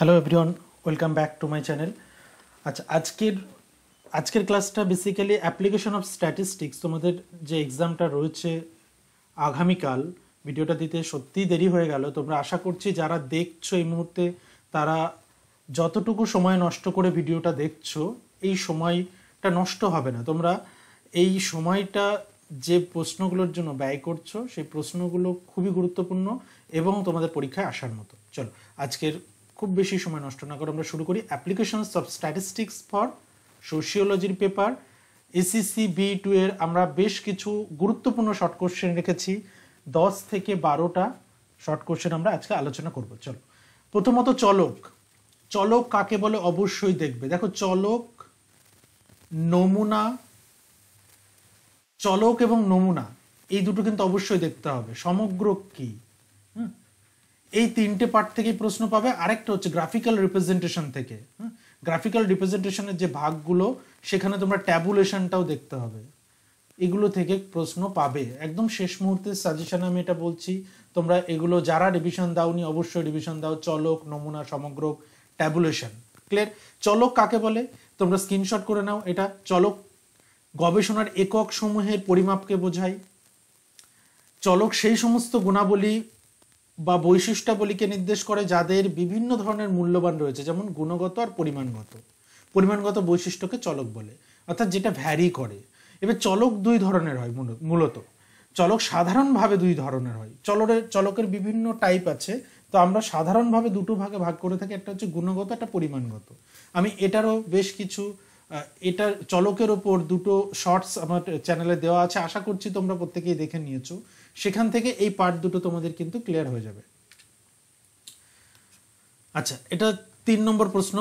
Hello everyone, welcome back to my channel. আচ্ছা, আজকের ক্লাসটা বেসিক্যালি অ্যাপ্লিকেশন অফ স্ট্যাটিস্টিক্স। তোমাদের যে এক্সামটা রয়েছে আগামীকাল, ভিডিওটা দিতে সত্যিই দেরি হয়ে গেল। তোমরা আশা করছি যারা দেখছো এই মুহূর্তে তারা যতটুকু সময় নষ্ট করে ভিডিওটা দেখছো, এই সময়টা নষ্ট হবে না। তোমরা এই সময়টা যে প্রশ্নগুলোর জন্য ব্যয় করছো সেই প্রশ্নগুলো খুবই গুরুত্বপূর্ণ এবং তোমাদের পরীক্ষায় আসার মতো। চলো আজকের খুব বেশি সময় নষ্ট না করে আমরা শুরু করি। অ্যাপ্লিকেশনস অফ স্ট্যাটিস্টিক্স ফর সোশিওলজির পেপার SEC-B-2 এর আমরা বেশ কিছু গুরুত্বপূর্ণ শর্ট কোশ্চেন রেখেছি। 10 থেকে 12টা শর্ট কোশ্চেন আমরা আজকে আলোচনা করব। চলো, প্রথমত চলক। চলক কাকে বলে অবশ্যই দেখবে। দেখো, চলক, নমুনা, চলক এবং নমুনা এই দুটো কিন্তু অবশ্যই দেখতে হবে। সমগ্র কি, এই তিনটে পার্ট থেকে প্রশ্ন পাবে। আরেকটা হচ্ছে গ্রাফিক্যাল রিপ্রেজেন্টেশন থেকে। গ্রাফিক্যাল রিপ্রেজেন্টেশনের যে ভাগগুলো সেখানে তোমরা ট্যাবুলেশনটাও দেখতে হবে। এগুলো থেকে প্রশ্ন পাবে। একদম শেষ মুহূর্তের সাজেশন আমি এটা বলছি, তোমরা এগুলো যারা রিভিশন দাওনি অবশ্যই রিভিশন দাও। চলক, নমুনা, সমগ্র, ট্যাবুলেশন। ক্লিয়ার? চলক কাকে বলে তোমরা স্ক্রিনশট করে নাও। এটা চলক গবেষণার একক সমূহের পরিমাপকে বোঝায়। চলক সেই সমস্ত গুণাবলী বা বৈশিষ্ট্যাবলীকে নির্দেশ করে যাদের বিভিন্ন ধরনের মূল্যবান রয়েছে, যেমন গুণগত আর পরিমাণগত। পরিমাণগত বৈশিষ্ট্যকে চলক বলে, অর্থাৎ যেটা ভ্যারি করে। এবার চলক দুই ধরনের হয় মূলত। চলক সাধারণভাবে দুই ধরনের হয়। চলকের বিভিন্ন টাইপ আছে, তো আমরা সাধারণভাবে দুটো ভাগে ভাগ করে থাকি, একটা হচ্ছে গুণগত, একটা পরিমাণগত। আমি এটারও বেশ কিছু এটা চলকের ওপর দুটো শর্টস আমার চ্যানেলে দেওয়া আছে, আশা করছি তোমরা প্রত্যেকেই দেখে নিয়েছো। সেখান থেকে এই পার্ট দুটো তোমাদের কিন্তু ক্লিয়ার হয়ে যাবে। আচ্ছা, এটা 3 নম্বর প্রশ্ন।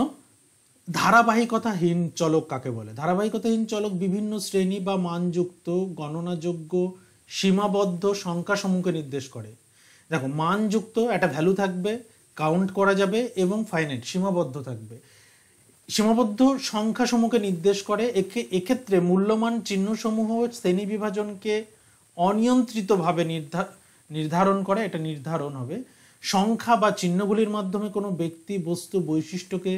ধারাবাহিকতাহীন চলক কাকে বলে? ধারাবাহিকতাহীন চলক বিভিন্ন শ্রেণী বা মানযুক্ত, গণনাযোগ্য, সীমাবদ্ধ সংখ্যাসমূহকে নির্দেশ করে। দেখো, মানযুক্ত একটা ভ্যালু থাকবে, কাউন্ট করা যাবে, এবং ফাইনাইট সীমাবদ্ধ থাকবে। সীমাবদ্ধ সংখ্যাসমূহকে নির্দেশ করে। এক্ষেত্রে মূল্যমান চিহ্নসমূহ শ্রেণী বিভাজনকে অনিয়ন্ত্রিতভাবে নির্ধারণ করে। এটা নির্ধারণ হবে। সংখ্যা বা চিহ্নগুলির মাধ্যমে কোনো ব্যক্তি, বস্তু, বৈশিষ্ট্যকে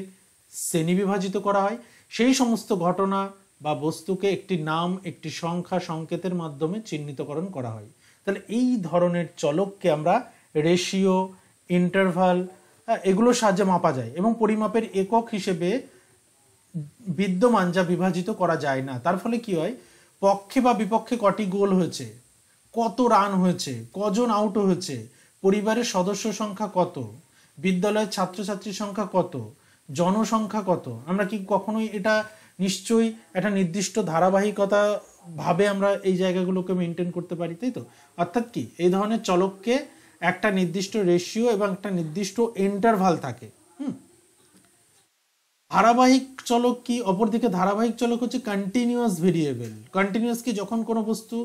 শ্রেণী বিভাজিত করা হয়। সেই সমস্ত ঘটনা বা বস্তুকে একটি নাম, একটি সংখ্যা, সংকেতের মাধ্যমে চিহ্নিতকরণ করা হয়। তাহলে এই ধরনের চলককে আমরা রেশিও, ইন্টারভাল এগুলোর সাহায্যে মাপা যায় এবং পরিমাপের একক হিসেবে বিদ্যমান, যা বিভাজিত করা যায় না। তার ফলে কি হয়? পক্ষে বা বিপক্ষে কটি গোল হয়েছে, কত রান হয়েছে, কজন আউট হয়েছে, পরিবারের সদস্য সংখ্যা কত, বিদ্যালয়ের ছাত্রছাত্রীর সংখ্যা কত, জনসংখ্যা কত। আমরা কি কখনোই এটা নিশ্চয়ই একটা নির্দিষ্ট ধারাবাহিকতা ভাবে আমরা এই জায়গাগুলোকে মেনটেন করতে পারি, তাই তো? অর্থাৎ কি, এই ধরনের চলককে একটা নির্দিষ্ট রেশিও এবং একটা নির্দিষ্ট ইন্টারভাল থাকে। ধারাবাহিক চলক কি? অপরদিকে ধারাবাহিক চলক হচ্ছে কন্টিনিউয়াস ভেরিয়েবল। কন্টিনিউয়াস কি? যখন কোনো বস্তু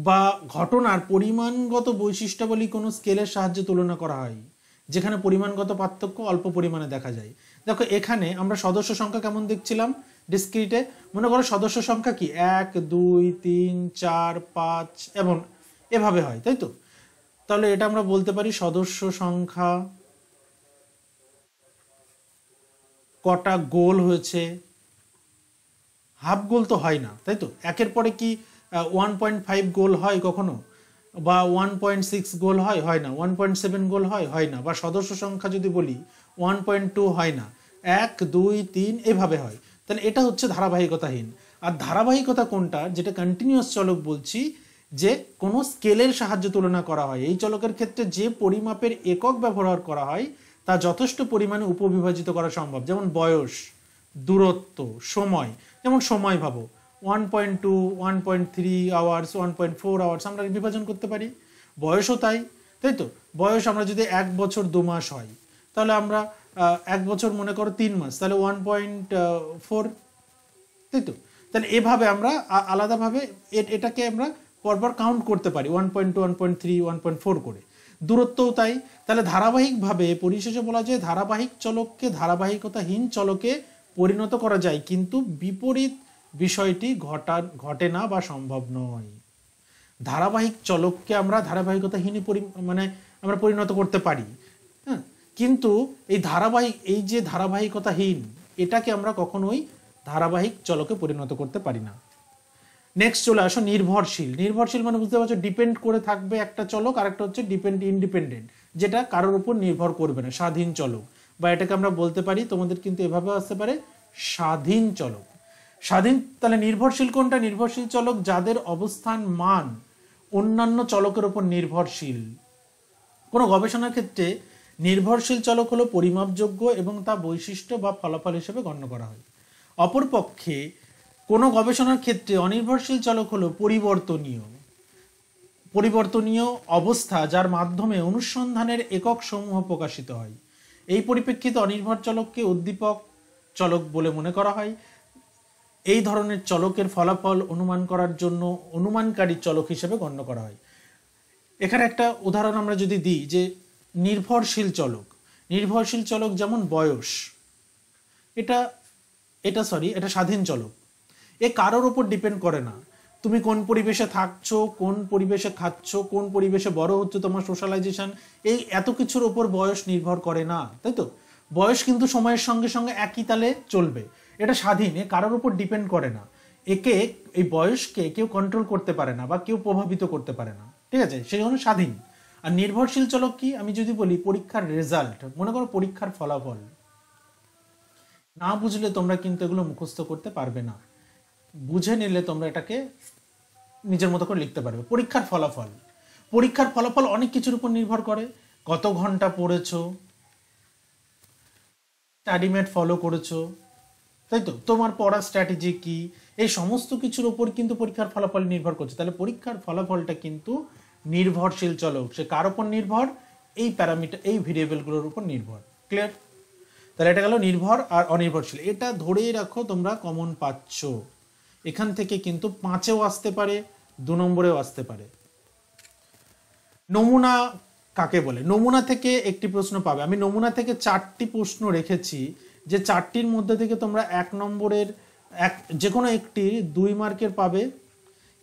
বা ঘটনার পরিমাণগত বৈশিষ্ট্যাবলী কোনো স্কেলের সাহায্যে তুলনা করা হয়, যেখানে পরিমাণগত পার্থক্য অল্প পরিমাণে দেখা যায়। দেখো, এখানে আমরা সদস্য সংখ্যা কেমন দেখছিলাম ডিসক্রিটে। মনে করো সদস্য সংখ্যা কি 1, 2, 3, 4, 5 এবং এভাবে হয়, তাই তো? তাহলে এটা আমরা বলতে পারি সদস্য সংখ্যা, কটা গোল হয়েছে। হাফ গোল তো হয় না, তাই তো? একের পরে কি 1.5 গোল হয় কখনো, বা 1.6 গোল হয় না। 1.7 গোল হয় না। বা সদস্য সংখ্যা যদি বলি 1.2 হয় না। 1, 2, 3 এভাবে হয়। তাহলে এটা হচ্ছে ধারাবাহিকতাহীন। আর ধারাবাহিকতা কোনটা? যেটা কন্টিনিউয়াস চলক বলছি, যে কোনো স্কেলের সাহায্যে তুলনা করা হয়। এই চলকের ক্ষেত্রে যে পরিমাপের একক ব্যবহার করা হয় তা যথেষ্ট পরিমাণে উপবিভাজিত করা সম্ভব। যেমন বয়স, দূরত্ব, সময়। যেমন সময় ভাবো, 1.2, 1.3 আওয়ার্স, 1.4 আওয়ার্স আমরা বিভাজন করতে পারি। বয়সও তাই, তাই তো? বয়স আমরা যদি 1 বছর 2 মাস হয়, তাহলে আমরা 1 বছর মনে করো 3 মাস, তাহলে 1.4, তাই তো? তাহলে এভাবে আমরা আলাদাভাবে এটাকে আমরা পরপর কাউন্ট করতে পারি 1.2, 1.3, 1.4 করে। দূরত্বও তাই। তাহলে ধারাবাহিকভাবে পরিশেষে বলা যায় ধারাবাহিক চলককে ধারাবাহিকতাহীন চলকে পরিণত করা যায়, কিন্তু বিপরীত বিষয়টি ঘটে না বা সম্ভব নয়। ধারাবাহিক চলককে আমরা ধারাবাহিকতাহীন আমরা পরিণত করতে পারি। হ্যাঁ, কিন্তু এই যে ধারাবাহিকতাহীন, এটাকে আমরা কখনোই ধারাবাহিক চলকে পরিণত করতে পারি না। নেক্সট চলে আসো নির্ভরশীল। নির্ভরশীল মানে বুঝতে পারছো ডিপেন্ড করে থাকবে একটা চলক, আর একটা হচ্ছে ইন্ডিপেন্ডেন্ট, যেটা কারোর উপর নির্ভর করবে না, স্বাধীন চলক, বা এটাকে আমরা বলতে পারি, তোমাদের কিন্তু এভাবে আসতে পারে স্বাধীন চলক। স্বাধীন, তাহলে নির্ভরশীল কোনটা? নির্ভরশীল চলক যাদের অবস্থান মান অন্যান্য চলকের উপর নির্ভরশীল। কোনো গবেষণার ক্ষেত্রে নির্ভরশীল চলক হলো পরিমাপযোগ্য এবং তা বৈশিষ্ট্য বা ফলাফল হিসেবে গণ্য করা হয়। অপরপক্ষে কোনো গবেষণার ক্ষেত্রে অনির্ভরশীল চলক হলো পরিবর্তনীয় অবস্থা, যার মাধ্যমে অনুসন্ধানের একক সমূহ প্রকাশিত হয়। এই পরিপ্রেক্ষিতে অনির্ভর চলককে উদ্দীপক চলক বলে মনে করা হয়। এই ধরনের চলকের ফলাফল অনুমান করার জন্য অনুমানকারী চলক হিসেবে গণ্য করা হয়। এখানে একটা উদাহরণ আমরা যদি দিই, যে নির্ভরশীল চলক যেমন বয়স, এটা স্বাধীন চলক। এ কারোর উপর ডিপেন্ড করে না। তুমি কোন পরিবেশে থাকছো, কোন পরিবেশে খাচ্ছ, কোন পরিবেশে বড় হচ্ছে, তোমার সোশ্যালাইজেশন, এই এত কিছুর উপর বয়স নির্ভর করে না, তাই তো? বয়স কিন্তু সময়ের সঙ্গে সঙ্গে একই তালে চলবে, এটা স্বাধীন, এ কারোর উপর ডিপেন্ড করে না। এই বয়সকে কেউ কন্ট্রোল করতে পারে না বা কেউ প্রভাবিত করতে পারে না, ঠিক আছে? সেই জন্য স্বাধীন। আর নির্ভরশীল চলক কি? আমি যদি বলি পরীক্ষার রেজাল্ট, মনে করো পরীক্ষার ফলাফল, না বুঝলে তোমরা কিন্তু এগুলো মুখস্থ করতে পারবে না, বুঝে নিলে তোমরা এটাকে নিজের মতো করে লিখতে পারবে। পরীক্ষার ফলাফল অনেক কিছুর উপর নির্ভর করে। কত ঘন্টা পড়েছো, স্টাডি মেট ফলো করেছো, তাই তো? তোমার পড়ার স্ট্র্যাটেজি কি, এই সমস্ত কিছুর উপর কিন্তু পরীক্ষার ফলাফল নির্ভর করছে। তাহলে পরীক্ষার ফলাফলটা কিন্তু নির্ভরশীল চলক। সে কার উপর নির্ভর? এই প্যারামিটার, এই ভেরিয়েবলগুলোর উপর নির্ভর। ক্লিয়ার? তাহলে এটা গেল নির্ভর আর অনির্ভরশীল। এটা ধরেই রাখো, তোমরা কমন পাচ্ছ। এখান থেকে কিন্তু 5এও আসতে পারে, 2 নম্বরেও আসতে পারে। নমুনা কাকে বলে? নমুনা থেকে একটি প্রশ্ন পাবে। আমি নমুনা থেকে 4টি প্রশ্ন রেখেছি, যে 4টির মধ্যে থেকে তোমরা 1 নম্বরের যে কোনো একটি 2 মার্কের পাবে,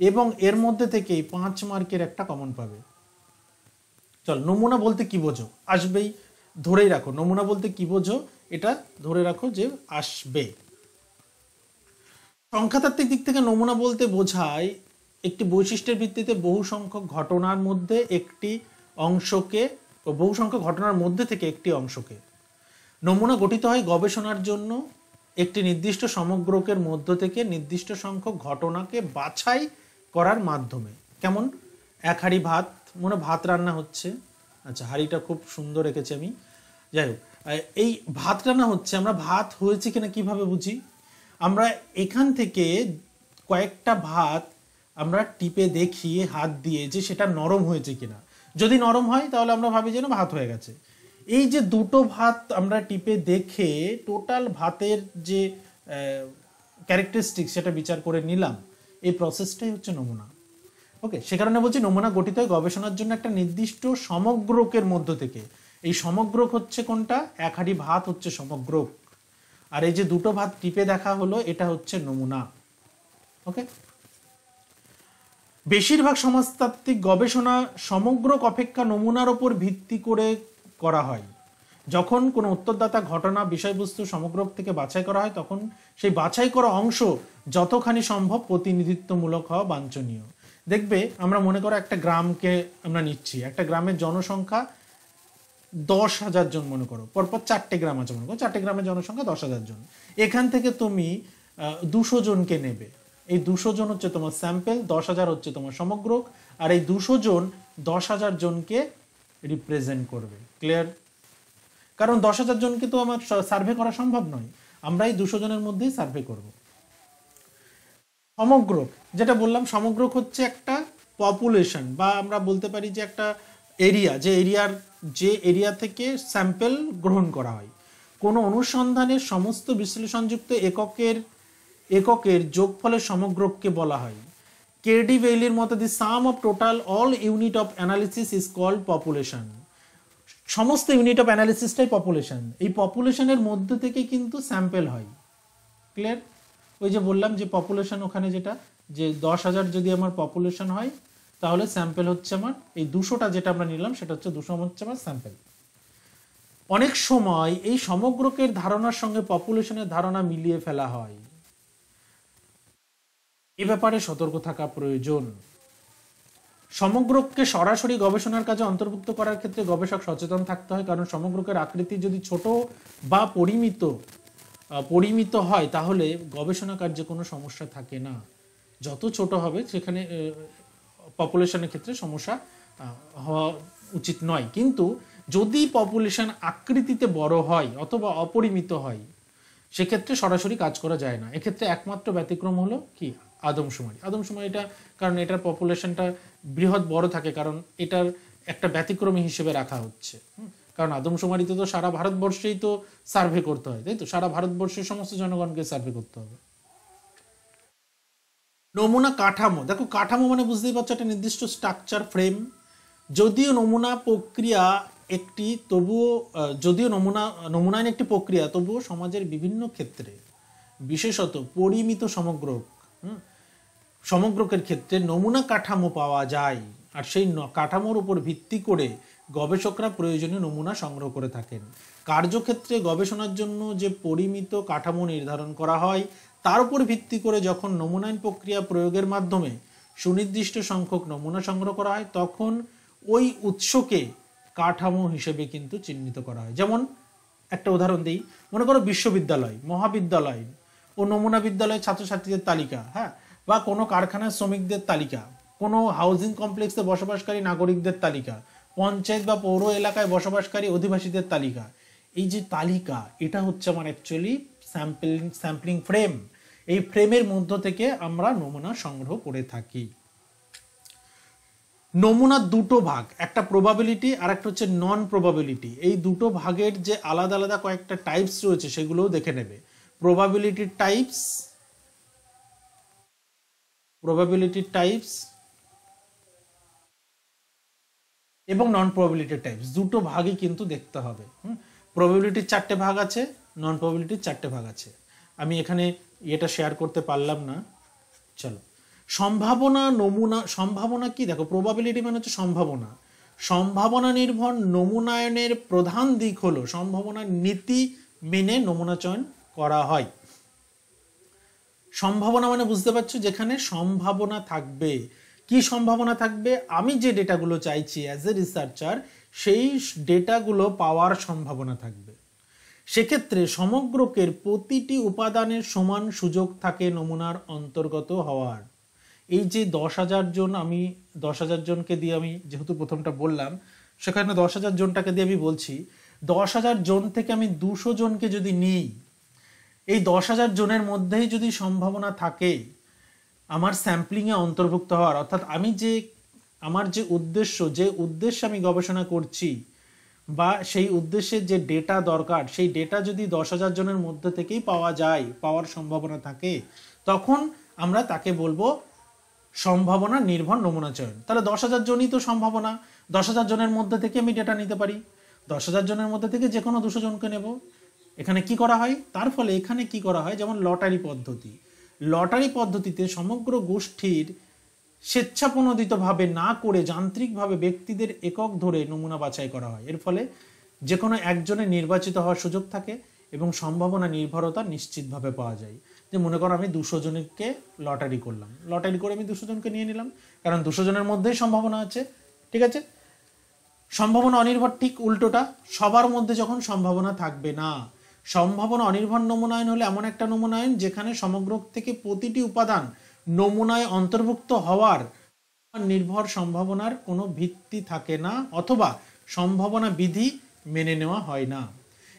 এবং এর মধ্যে থেকেই 5 মার্কের একটা কমন পাবে। চল, নমুনা বলতে কি বোঝো? আসবেই, ধরেই রাখো। নমুনা বলতে কি বোঝো, এটা ধরে রাখো যে আসবে। সংখ্যাতাত্ত্বিক দিক থেকে নমুনা বলতে বোঝায় একটি বৈশিষ্ট্যের ভিত্তিতে বহু সংখ্যক ঘটনার মধ্যে থেকে একটি অংশকে। নমুনা গঠিত হয় গবেষণার জন্য একটি নির্দিষ্ট সমগ্রকের মধ্য থেকে নির্দিষ্ট সংখ্যক ঘটনাকে বাছাই করার মাধ্যমে। কেমন? এক হাঁড়ি ভাত, মনে ভাত রান্না হচ্ছে, আচ্ছা হাঁড়িটা খুব সুন্দর রেখেছি আমি, যাই হোক, এই ভাত রান্না হচ্ছে, আমরা ভাত হয়েছে কিনা কিভাবে বুঝি? আমরা এখান থেকে কয়েকটা ভাত আমরা টিপে দেখি হাত দিয়ে যে সেটা নরম হয়েছে কিনা। যদি নরম হয় তাহলে আমরা ভাবি যে না, ভাত হয়ে গেছে। এই যে দুটো ভাত আমরা টিপে দেখে টোটাল ভাতের যে ক্যারেক্টারিস্টিক সেটা বিচার করে নিলাম, এই প্রসেসটাই হচ্ছে নমুনা। ওকে, সে কারণে বলছি নমুনা গঠিত হয় গবেষণার জন্য একটা নির্দিষ্ট সমগ্রকের মধ্য থেকে। এই সমগ্রক হচ্ছে কোনটা? এক হাঁড়ি ভাত হচ্ছে সমগ্রক, আর এই যে দুটো ভাত টিপে দেখা হলো এটা হচ্ছে নমুনা। ওকে, বেশিরভাগ সমাজতাত্ত্বিক গবেষণা সমগ্রক অপেক্ষা নমুনার উপর ভিত্তি করে করা হয়। যখন কোনো উত্তরদাতা ঘটনা বিষয়বস্তু সমগ্রক থেকে বাছাই করা হয়, তখন সেই বাছাই করা অংশ যতখানি সম্ভব প্রতিনিধিত্বমূলক হওয়া বাঞ্ছনীয়। দেখবে, আমরা মনে করো একটা গ্রামকে আমরা নিচ্ছি, একটা গ্রামের জনসংখ্যা 10,000 জন মনে করো, পরপর 4টে গ্রাম আছে মনে করো, 4টে গ্রামের জনসংখ্যা 10,000 জন। এখান থেকে তুমি 200 জনকে নেবে, এই 200 জন হচ্ছে তোমার স্যাম্পেল, 10,000 হচ্ছে তোমার সমগ্রক, আর এই 200 জন 10,000 জনকে রিপ্রেজেন্ট করবে। ক্লিয়ার? কারণ 10,000 জনকে তো আমার সার্ভে করা সম্ভব নয়, আমরা এই 200 জনের মধ্যেই সার্ভে করব। সমগ্রক, যেটা বললাম, সমগ্রক হচ্ছে একটা পপুলেশন, বা আমরা বলতে পারি যে একটা এরিয়া, যে এরিয়া থেকে স্যাম্পেল গ্রহণ করা হয়। কোনো অনুসন্ধানের সমস্ত বিশ্লেষণযুক্ত এককের যোগফলের সমগ্রককে বলা হয়। কেডি ভেইলির মতে the sum of total all unit of analysis is called population. সমস্ত ইউনিট অফ অ্যানালিসিসটাই পপুলেশন। এই পপুলেশনের মধ্যে থেকে কিন্তু স্যাম্পেল হয়। ক্লিয়ার? ওই যে বললাম যে পপুলেশন, ওখানে যেটা যে 10,000 যদি আমার পপুলেশন হয়, তাহলে স্যাম্পেল হচ্ছে আমার এই 200টা যেটা আমরা নিলাম, সেটা হচ্ছে 200 হচ্ছে আমার স্যাম্পেল। অনেক সময় এই সমগ্রকের ধারণার সঙ্গে পপুলেশনের ধারণা মিলিয়ে ফেলা হয়, এ ব্যাপারে সতর্ক থাকা প্রয়োজন। সমগ্রকে সরাসরি গবেষণার কাজে অন্তর্ভুক্ত করার ক্ষেত্রে গবেষক সচেতন থাকতে হয়, কারণ সমগ্রকের আকৃতি যদি ছোট বা পরিমিত হয় তাহলে গবেষণা কার্যে কোনো সমস্যা থাকে না। যত ছোট হবে সেখানে পপুলেশনের ক্ষেত্রে সমস্যা হওয়া উচিত নয়। কিন্তু যদি পপুলেশন আকৃতিতে বড় হয় অথবা অপরিমিত হয় সেক্ষেত্রে সরাসরি কাজ করা যায় না। এক্ষেত্রে একমাত্র ব্যতিক্রম হলো কি, আদমশুমারিটা, কারণ এটার পপুলেশনটা বৃহৎ বড় থাকে, কারণ এটার একটা ব্যতিক্রমী হিসেবে রাখা হচ্ছে। কারণ আদমশুমারিতে তো সারা ভারতবর্ষেই তো সার্ভে করতে হয়, তাই তো, সারা ভারতবর্ষের সমস্ত জনগণকে সার্ভে করতে হবে। নমুনা কাঠামো, দেখো কাঠামো মানে বুঝতেই পারছো একটা নির্দিষ্ট স্ট্রাকচার ফ্রেম। যদিও নমুনা প্রক্রিয়া একটি, তবুও যদিও নমুনায়ন একটি প্রক্রিয়া, তবুও সমাজের বিভিন্ন ক্ষেত্রে বিশেষত পরিমিত সমগ্রকের ক্ষেত্রে নমুনা কাঠামো পাওয়া যায়, আর সেই কাঠামোর উপর ভিত্তি করে গবেষকরা প্রয়োজনীয় নমুনা সংগ্রহ করে থাকেন। কার্যক্ষেত্রে গবেষণার জন্য যে পরিমিত কাঠামো নির্ধারণ করা হয় তার উপর ভিত্তি করে যখন নমুনায়ন প্রক্রিয়া প্রয়োগের মাধ্যমে সুনির্দিষ্ট সংখ্যক নমুনা সংগ্রহ করা হয় তখন ওই উৎসকে কাঠামো হিসেবে কিন্তু চিহ্নিত করা হয়। যেমন একটা উদাহরণ দিই, মনে করো বিশ্ববিদ্যালয়, মহাবিদ্যালয় ও নমুনা বিদ্যালয়ের ছাত্রছাত্রীদের তালিকা, হ্যাঁ, বা কোনো কারখানার শ্রমিকদের তালিকা, কোনো হাউজিং কমপ্লেক্সে বসবাসকারী নাগরিকদের তালিকা, পঞ্চায়েত বা পৌর এলাকায় বসবাসকারী অধিবাসীদের তালিকা। এই যে তালিকা, এটা হচ্ছে আমার অ্যাকচুয়ালি স্যাম্পলিং ফ্রেম। এই ফ্রেমের মধ্য থেকে আমরা নমুনা সংগ্রহ করে থাকি। নমুনার দুটো ভাগ, একটা প্রবাবিলিটি আর একটা হচ্ছে নন প্রবাবিলিটি। এই দুটো ভাগের যে আলাদা আলাদা কয়েকটা টাইপস রয়েছে সেগুলোও দেখে নেবে। প্রবাবিলিটি টাইপস এবং নন প্রবাবিলিটি টাইপস, দুটো ভাগই কিন্তু দেখতে হবে। প্রবাবিলিটির 4টে ভাগ আছে, নন প্রবাবিলিটির 4টে ভাগ আছে। আমি এখানে এটা শেয়ার করতে পারলাম না। চলো, সম্ভাবনা কি, দেখো প্রবাবিলিটি মানে হচ্ছে সম্ভাবনা নির্ভর নমুনায়নের প্রধান দিক হলো সম্ভাবনার নীতি মেনে নমুনা চয়ন করা হয়। সম্ভাবনা মানে বুঝতে পারছো, যেখানে সম্ভাবনা থাকবে। কি সম্ভাবনা থাকবে? আমি যে ডেটাগুলো চাইছি অ্যাজ এ রিসার্চার, সেই ডেটাগুলো পাওয়ার সম্ভাবনা থাকবে। সেক্ষেত্রে সমগ্রকের প্রতিটি উপাদানের সমান সুযোগ থাকে নমুনার অন্তর্গত হওয়ার। এই যে 10,000 জন, আমি 10,000 জনকে দিয়ে, আমি যেহেতু প্রথমটা বললাম, সেখানে 10,000 জনটাকে দিয়ে আমি বলছি 10,000 জন থেকে আমি 200 জনকে যদি নিই, এই 10,000 জনের মধ্যেই যদি সম্ভাবনা থাকে আমার স্যাম্পলিংয়ে অন্তর্ভুক্ত হওয়ার, অর্থাৎ আমার যে উদ্দেশ্যে আমি গবেষণা করছি বা সেই উদ্দেশ্যের যে ডেটা দরকার, সেই ডেটা যদি 10,000 জনের মধ্যে থেকেই পাওয়ার সম্ভাবনা থাকে, তখন আমরা তাকে বলবো সম্ভাবনা নির্ভর নমুনা চয়ন। তাহলে 10,000 জনই তো সম্ভাবনা, 10,000 জনের মধ্যে থেকে আমি ডেটা নিতে পারি, 10,000 জনের মধ্যে থেকে যে কোনো 200 জনকে নেব। এখানে কি করা হয়? তার ফলে এখানে কি করা হয়, যেমন লটারি পদ্ধতিতে সমগ্র গোষ্ঠীর স্বেচ্ছাপ্রণোদিতভাবে না করে যান্ত্রিকভাবে ব্যক্তিদের একক ধরে নমুনা বাছাই করা হয়। এর ফলে যে কোনো একজনের নির্বাচিত হওয়ার সুযোগ থাকে এবং সম্ভাবনা নির্ভরতা নিশ্চিতভাবে পাওয়া যায়। যে মনে করো আমি 200 জনকে লটারি করে আমি 200 জনকে নিয়ে নিলাম, কারণ 200 জনের মধ্যেই সম্ভাবনা আছে। ঠিক আছে, সম্ভাবনা অনির্ভর ঠিক উল্টোটা, সবার মধ্যে যখন সম্ভাবনা থাকবে না। সম্ভাবনা অনির্ভর নমুনায়ন হলে এমন একটা নমুনায়ন যেখানে সমগ্র থেকে প্রতিটি উপাদান নমুনায় অন্তর্ভুক্ত হওয়ার নির্ভর সম্ভাবনার কোনো ভিত্তি থাকে না, অথবা সম্ভাবনা বিধি মেনে নেওয়া হয় না।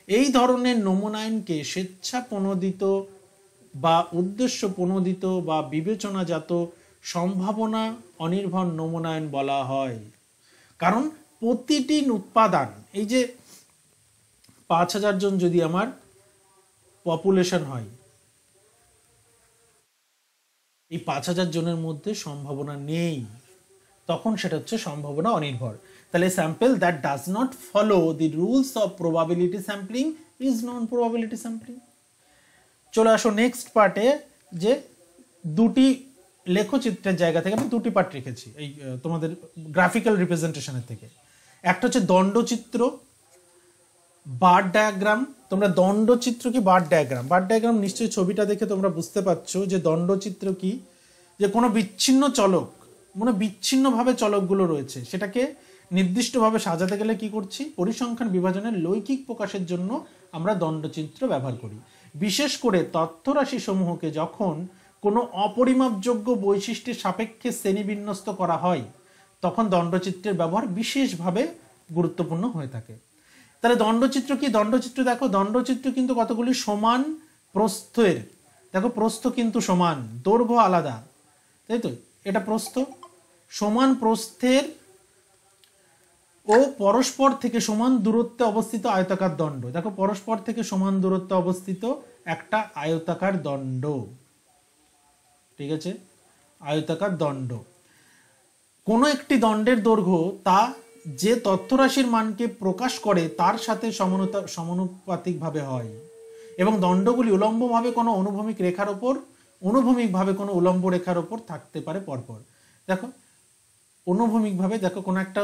এই ধরনের নমুনায়নকে স্বেচ্ছাপ্রণোদিত বা উদ্দেশ্য প্রণোদিত বা বিবেচনাজাত সম্ভাবনা অনির্ভর নমুনায়ন বলা হয়। কারণ প্রতিটি উপাদান, এই যে 5,000 জন যদি আমার পপুলেশন হয়, এই 5,000 জনের মধ্যে সম্ভাবনা নেই, তখন সেটা হচ্ছে সম্ভাবনা অনির্ভর। তাহলে sample that does not follow the rules of probability sampling is non probability sampling. চলে আসো নেক্সট পার্টে, যে দুটি লেখচিত্রের জায়গা থেকে আমি দুটি পার্ট রেখেছি এই তোমাদের গ্রাফিক্যাল রিপ্রেজেন্টেশনের থেকে। একটা হচ্ছে দণ্ডচিত্র বার ডায়াগ্রাম, তোমরা দণ্ডচিত্র কি বার ডায়াগ্রাম, বার ডায়াগ্রাম নিশ্চয়ই ছবিটা দেখে তোমরা বুঝতে পারছো যে দণ্ডচিত্র কি, যে কোনো বিচ্ছিন্ন চলক, মানে বিচ্ছিন্নভাবে চলকগুলো রয়েছে, সেটাকে নির্দিষ্টভাবে সাজাতে গেলে কি করছি, পরিসংখ্যান বিভাজনের লৈকিক প্রকাশের জন্য আমরা দণ্ডচিত্র ব্যবহার করি। বিশেষ করে তথ্যরাশি সমূহকে যখন কোনো অপরিমাপযোগ্য বৈশিষ্ট্যের সাপেক্ষে শ্রেণীবিন্যস্ত করা হয় তখন দণ্ডচিত্রের ব্যবহার বিশেষভাবে গুরুত্বপূর্ণ হয়ে থাকে। তাহলে দণ্ডচিত্র কি, দণ্ডচিত্র দেখো, দণ্ডচিত্র কিন্তু কতগুলি সমান প্রস্থের, দেখো প্রস্থ কিন্তু সমান, দৈর্ঘ্য আলাদা, তাই তো, এটা প্রস্থ, সমান প্রস্থের ও পরস্পর থেকে সমান দূরত্বে অবস্থিত আয়তাকার দণ্ড, দেখো পরস্পর থেকে সমান দূরত্বে অবস্থিত একটা আয়তাকার দণ্ড, ঠিক আছে, আয়তাকার দণ্ড। কোনো একটি দণ্ডের দৈর্ঘ্য তা যে তথ্যরাশির মানকে প্রকাশ করে তার সাথে সমানুপাতিকভাবে হয় এবং দণ্ডগুলি উলম্বভাবে কোনো অনুভূমিক রেখার ওপর, অনুভূমিকভাবে কোনো উলম্ব রেখার ওপর থাকতে পারে পরপর। দেখো অনুভূমিকভাবে, দেখো কোনো একটা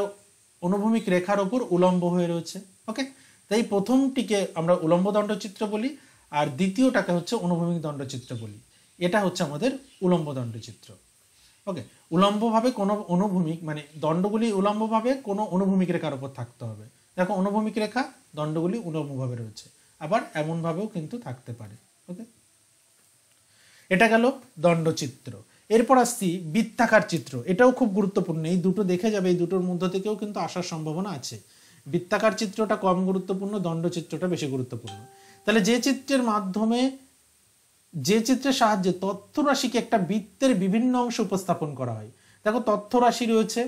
অনুভূমিক রেখার ওপর উলম্ব হয়ে রয়েছে, ওকে, তাই প্রথমটিকে আমরা উলম্ব দণ্ডচিত্র বলি আর দ্বিতীয়টাকে হচ্ছে অনুভূমিক দণ্ডচিত্র বলি। এটা হচ্ছে আমাদের উলম্ব দণ্ডচিত্র, ওকে। উলম্বভাবে কোনো অনুভূমিক, মানে দণ্ডগুলি উলম্বভাবে কোনো অনুভূমিক রেখার উপর থাকতে হবে, দেখো অনুভূমিক রেখা, দণ্ডগুলি উলম্বভাবে রয়েছে, আবার এমনভাবেও কিন্তু থাকতে পারে, ওকে। এটা গেল দণ্ডচিত্র। এরপর আসছি বৃত্তাকার চিত্র, এটাও খুব গুরুত্বপূর্ণ, এই দুটো দেখে যাবে, এই দুটোর মধ্য থেকেও কিন্তু আসার সম্ভাবনা আছে। বৃত্তাকার চিত্রটা কম গুরুত্বপূর্ণ, দণ্ডচিত্রটা বেশি গুরুত্বপূর্ণ। তাহলে যে চিত্রের মাধ্যমে, যে চিত্রের সাহায্যে তথ্যরাশিকে একটা বৃত্তের বিভিন্ন অংশ উপস্থাপন করা হয়, দেখো তথ্যরাশি রয়েছে,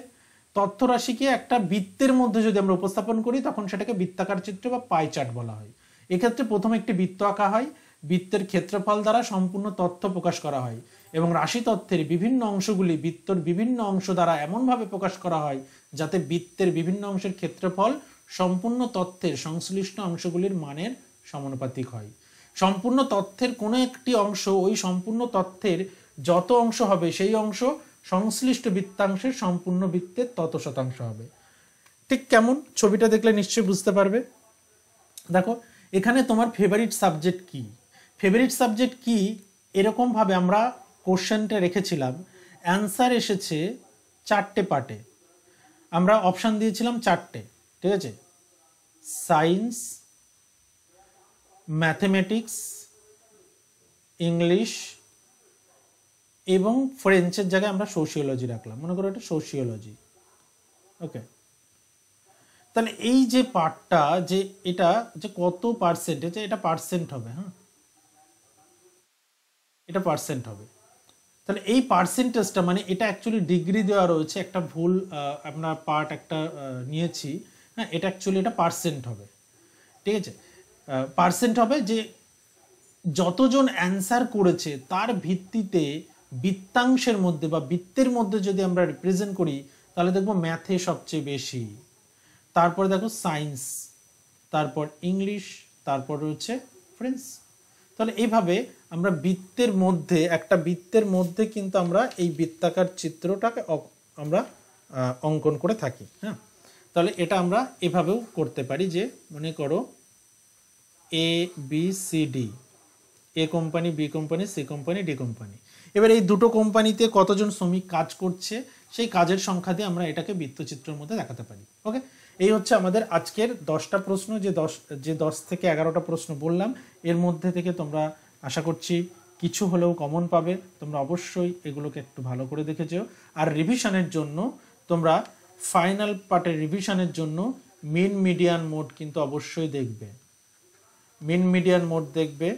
তথ্যরাশিকে একটা বৃত্তের মধ্যে যদি আমরা উপস্থাপন করি তখন সেটাকে বৃত্তাকার চিত্র বা পাই চার্ট বলা হয়। এক্ষেত্রে প্রথমে একটি বৃত্ত আঁকা হয়, বৃত্তের ক্ষেত্রফল দ্বারা সম্পূর্ণ তথ্য প্রকাশ করা হয় এবং রাশি তথ্যের বিভিন্ন অংশগুলি বৃত্তর বিভিন্ন অংশ দ্বারা এমনভাবে প্রকাশ করা হয় যাতে বৃত্তের বিভিন্ন অংশের ক্ষেত্রফল সম্পূর্ণ তথ্যের সংশ্লিষ্ট অংশগুলির মানের সমানুপাতিক হয়। সম্পূর্ণ তথ্যের কোনো একটি অংশ ওই সম্পূর্ণ তথ্যের যত অংশ হবে সেই অংশ সংশ্লিষ্ট বৃত্তাংশের সম্পূর্ণ বৃত্তের তত শতাংশ হবে। ঠিক কেমন, ছবিটা দেখলে নিশ্চয়ই বুঝতে পারবে। দেখো এখানে তোমার ফেভারিট সাবজেক্ট কি, ফেভারিট সাবজেক্ট কি, এরকম ভাবে আমরা কোশ্চেনটা রেখেছিলাম, অ্যান্সার এসেছে 4টে পার্টে, আমরা অপশান দিয়েছিলাম 4টে, ঠিক আছে, সায়েন্স, ম্যাথমেটিক্স, ইংলিশ এবং ফ্রেঞ্চের জায়গায় আমরা সোশিওলজি রাখলাম, মনে করো এটা সোশিওলজি, ওকে। তাহলে এই যে পার্টটা, যে এটা যে কত পার্সেন্ট, এটা পার্সেন্ট হবে, হ্যাঁ এটা পার্সেন্ট হবে। তাহলে এই পার্সেন্টেজটা, মানে এটা অ্যাকচুয়ালি ডিগ্রি দেওয়া রয়েছে, একটা ভুল আপনার পার্ট একটা নিয়েছি, হ্যাঁ এটা অ্যাকচুয়ালি এটা পার্সেন্ট হবে, ঠিক আছে, পার্সেন্ট হবে যে যতজন অ্যান্সার করেছে তার ভিত্তিতে বৃত্তাংশের মধ্যে বা বৃত্তের মধ্যে যদি আমরা রিপ্রেজেন্ট করি তাহলে দেখবো ম্যাথে সবচেয়ে বেশি, তারপর দেখো সায়েন্স, তারপর ইংলিশ, তারপর রয়েছে ফ্রেঞ্চ। তাহলে এইভাবে আমরা বৃত্তের মধ্যে, একটা বৃত্তের মধ্যে কিন্তু আমরা এই বৃত্তাকার চিত্রটাকে আমরা অঙ্কন করে থাকি, হ্যাঁ। তাহলে এটা আমরা এভাবেও করতে পারি, যে মনে করো ABCD, A company, B company, C company, D company, এবার এই দুটো কোম্পানিতে কতজন শ্রমিক কাজ করছে সেই কাজের সংখ্যা দিয়ে আমরা এটাকে বৃত্তচিত্রের মধ্যে দেখাতে পারি, ওকে। এই হচ্ছে আমাদের আজকের 10টা প্রশ্ন, যে 10 থেকে 11টা প্রশ্ন বললাম, এর মধ্যে থেকে তোমরা আশা করছি কিছু হলেও কমন পাবে। তোমরা অবশ্যই এগুলোকে একটু ভালো করে দেখে যেও, আর রিভিশনের জন্য তোমরা ফাইনাল পার্টের রিভিশনের জন্য মিন মিডিয়ান মোড কিন্তু অবশ্যই দেখবে, মিন মিডিয়ান মোড দেখবে।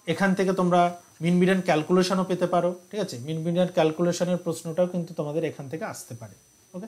এখান থেকে তোমরা মিন মিডিয়ান ক্যালকুলেশনও পেতে পারো, ঠিক আছে, মিন মিডিয়ান ক্যালকুলেশনের প্রশ্নটাও কিন্তু তোমাদের এখান থেকে আসতে পারে, ওকে।